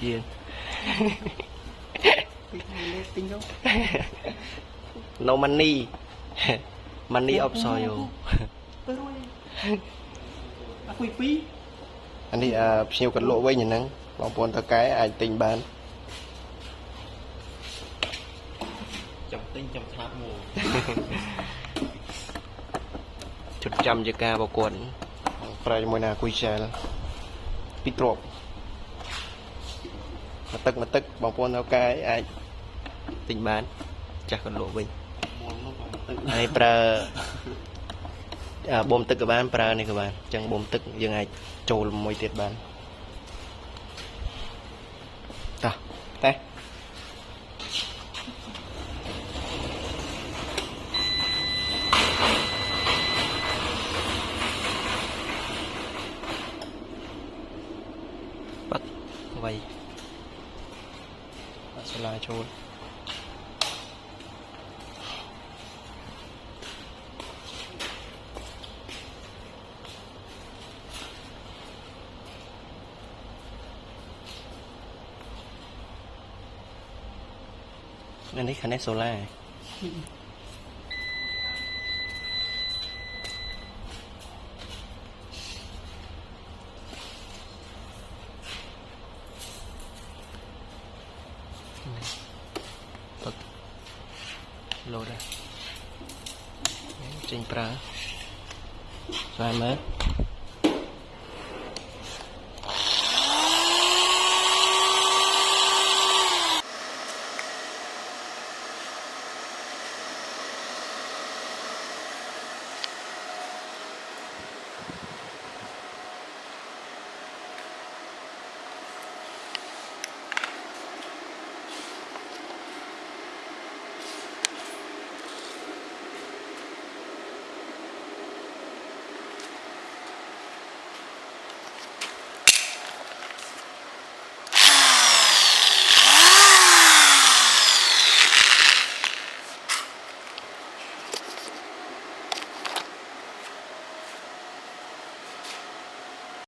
Chiên no money money of soil อันนี้เชียวกันโลไว้อย่างนั้นบางคนตะไคร้อาจติงบาน chồng tinh chồng tháp mù จุดจำจะกาบกวนปลายมวยนาคุยแชร์ปิตรบมาตึกบางคนตะไคร้อาจติงบานจากกันโลไว้ไอ้ปลาบ่มตึกกับบ้านปลาในกับบ้านจังบ่มตึกยังไงโจลมวยเตียดบ้านตาแต่ปัดไว้สลายโชว์อันนี้คันเนโซล่าปักโลได้จริงปลาสวยไหม